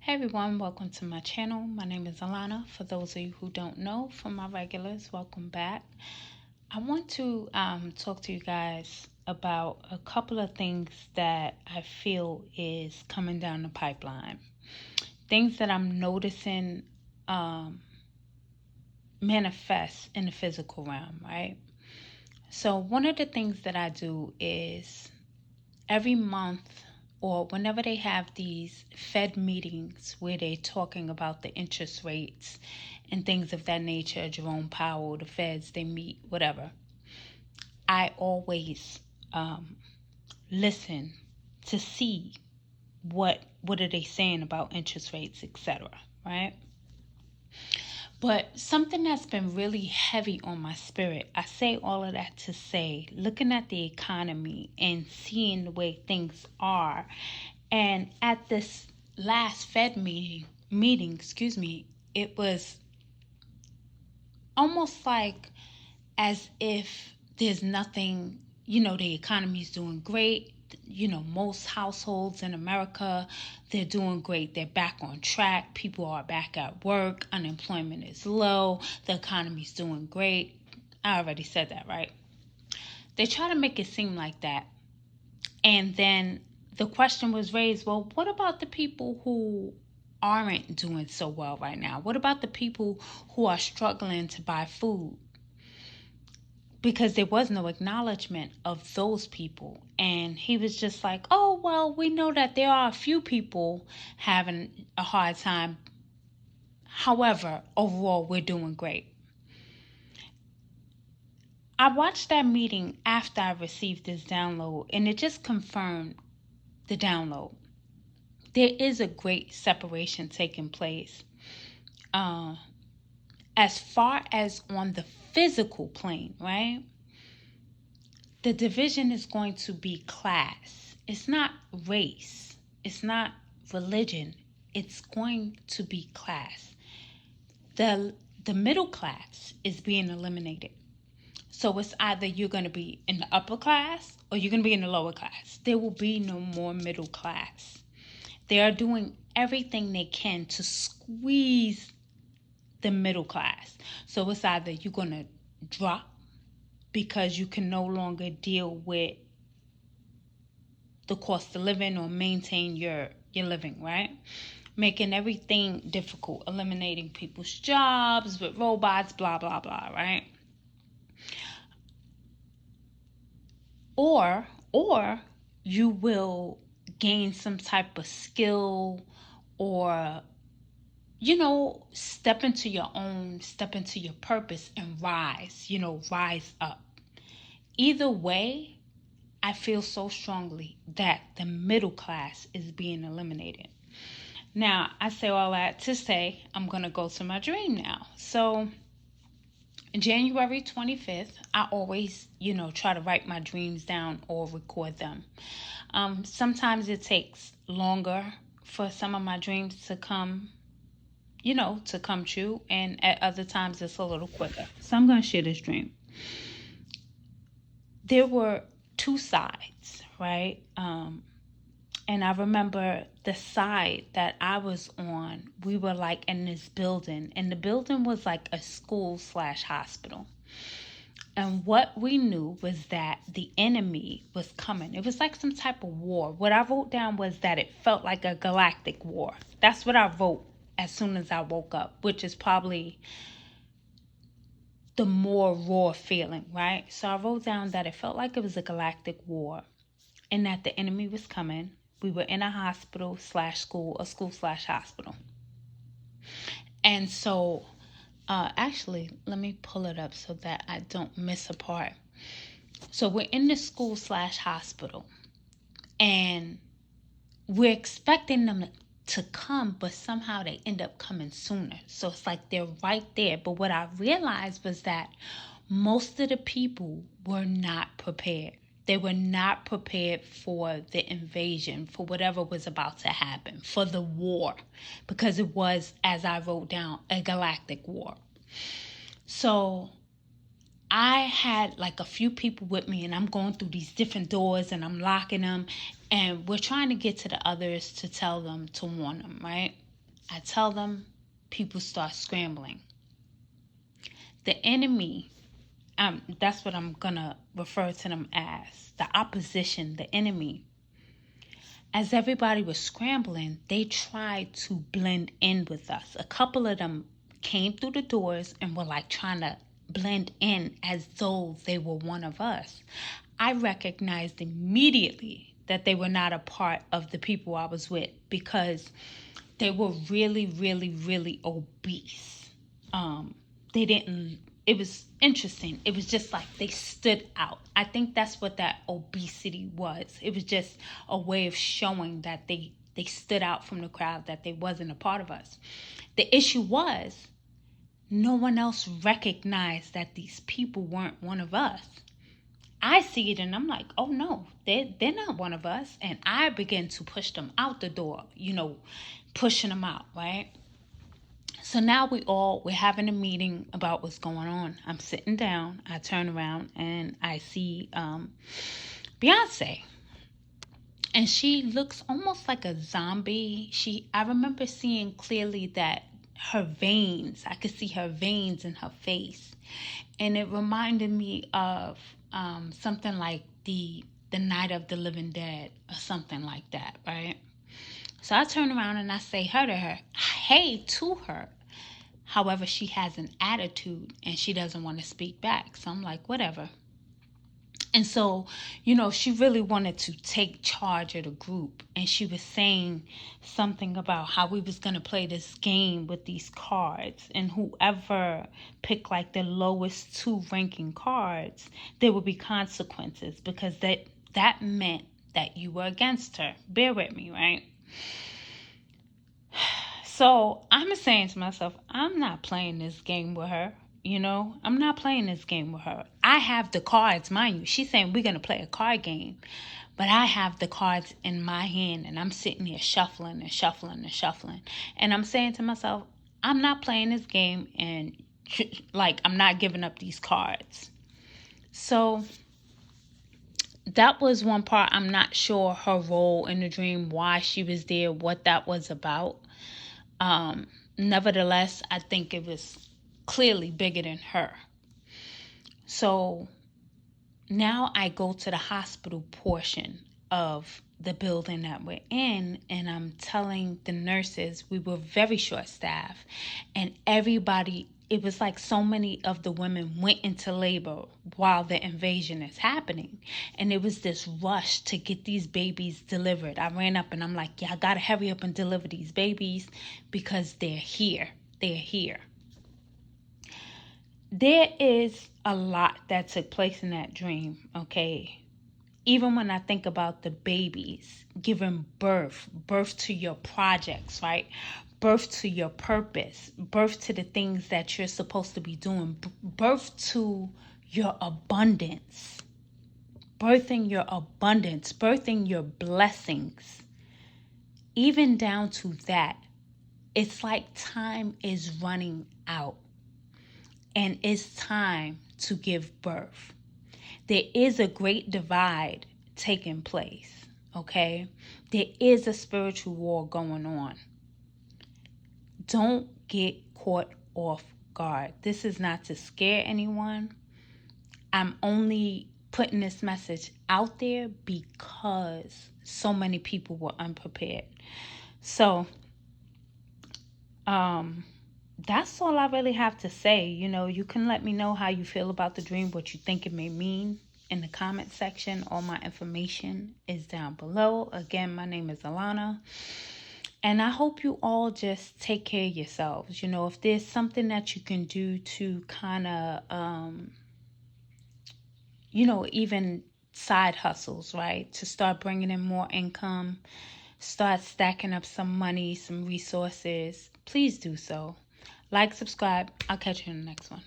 Hey everyone, welcome to my channel. My name is Alana. For those of you who don't know, for my regulars, welcome back. I want to talk to you guys about a couple of things that I feel is coming down the pipeline. Things that I'm noticing manifest in the physical realm, right? So one of the things that I do is every month or whenever they have these Fed meetings where they're talking about the interest rates and things of that nature, Jerome Powell, the Feds, they meet, whatever, I always listen to see what are they saying about interest rates, etc., right? But something that's been really heavy on my spirit, I say all of that to say, looking at the economy and seeing the way things are, and at this last Fed meeting, it was almost like as if there's nothing, the economy's doing great. Most households in America, they're doing great. They're back on track. People are back at work. Unemployment is low. The economy's doing great. I already said that, right? They try to make it seem like that. And then the question was raised, well, what about the people who aren't doing so well right now? What about the people who are struggling to buy food? Because there was no acknowledgement of those people. And he was just like, oh, well, we know that there are a few people having a hard time. However, overall, we're doing great. I watched that meeting after I received this download, and it just confirmed the download. There is a great separation taking place. As far as on the physical plane, right? The division is going to be class. It's not race. It's not religion. It's going to be class. The middle class is being eliminated. So it's either you're going to be in the upper class or you're going to be in the lower class. There will be no more middle class. They are doing everything they can to squeeze the middle class. So it's either you're going to drop because you can no longer deal with the cost of living or maintain your living, right? Making everything difficult, eliminating people's jobs with robots, blah, blah, blah, right? Or you will gain some type of skill or step into your purpose and rise up. Either way, I feel so strongly that the middle class is being eliminated. Now, I say all that to say I'm going to go to my dream now. So, January 25th, I always, try to write my dreams down or record them. Sometimes it takes longer for some of my dreams to come true, and at other times it's a little quicker. So I'm going to share this dream. There were two sides, right? And I remember the side that I was on, we were like in this building, and the building was like a school/hospital. And what we knew was that the enemy was coming. It was like some type of war. What I wrote down was that it felt like a galactic war. That's what I wrote as soon as I woke up, which is probably the more raw feeling, right? So I wrote down that it felt like it was a galactic war and that the enemy was coming. We were in a hospital/school, a school/hospital. And so, actually, let me pull it up so that I don't miss a part. So we're in the school/hospital and we're expecting them to come, but somehow they end up coming sooner. So it's like they're right there. But what I realized was that most of the people were not prepared. They were not prepared for the invasion, for whatever was about to happen, for the war, because it was, as I wrote down, a galactic war. So I had like a few people with me, and I'm going through these different doors and I'm locking them, and we're trying to get to the others to tell them, to warn them, right? I tell them, people start scrambling. The enemy, that's what I'm going to refer to them as, the opposition, the enemy. As everybody was scrambling, they tried to blend in with us. A couple of them came through the doors and were like trying to blend in as though they were one of us. I recognized immediately that they were not a part of the people I was with because they were really, really, really obese. It was interesting. It was just like they stood out. I think that's what that obesity was. It was just a way of showing that they stood out from the crowd, that they wasn't a part of us. The issue was no one else recognized that these people weren't one of us. I see it and I'm like, oh no, they're not one of us. And I begin to push them out the door, pushing them out, right? So now we're having a meeting about what's going on. I'm sitting down. I turn around and I see Beyonce. And she looks almost like a zombie. I remember seeing clearly that I could see her veins in her face. And it reminded me of something like the Night of the Living Dead or something like that, right? So I turn around and I say hey to her. However, she has an attitude and she doesn't want to speak back. So I'm like, whatever. And so, she really wanted to take charge of the group. And she was saying something about how we was going to play this game with these cards. And whoever picked like the lowest 2 ranking cards, there would be consequences because that meant that you were against her. Bear with me, right? So I'm saying to myself, I'm not playing this game with her. I'm not playing this game with her. I have the cards, mind you. She's saying we're going to play a card game. But I have the cards in my hand and I'm sitting here shuffling and shuffling and shuffling. And I'm saying to myself, I'm not playing this game and I'm not giving up these cards. So that was one part. I'm not sure her role in the dream, why she was there, what that was about. Nevertheless, I think it was clearly bigger than her. So now I go to the hospital portion of the building that we're in, and I'm telling the nurses, we were very short staffed, and everybody, it was like so many of the women went into labor while the invasion is happening. And it was this rush to get these babies delivered. I ran up and I'm like, yeah, I gotta hurry up and deliver these babies because they're here. They're here. There is a lot that took place in that dream, okay? Even when I think about the babies giving birth to your projects, right? Birth to your purpose, birth to the things that you're supposed to be doing, birth to your abundance, birthing your blessings. Even down to that, it's like time is running out and it's time to give birth. There is a great divide taking place, okay? There is a spiritual war going on. Don't get caught off guard. This is not to scare anyone. I'm only putting this message out there because so many people were unprepared. So, that's all I really have to say. You can let me know how you feel about the dream, what you think it may mean in the comment section. All my information is down below. Again, my name is Alana. And I hope you all just take care of yourselves. If there's something that you can do to kind of, even side hustles, right? To start bringing in more income, start stacking up some money, some resources, please do so. Like, subscribe. I'll catch you in the next one.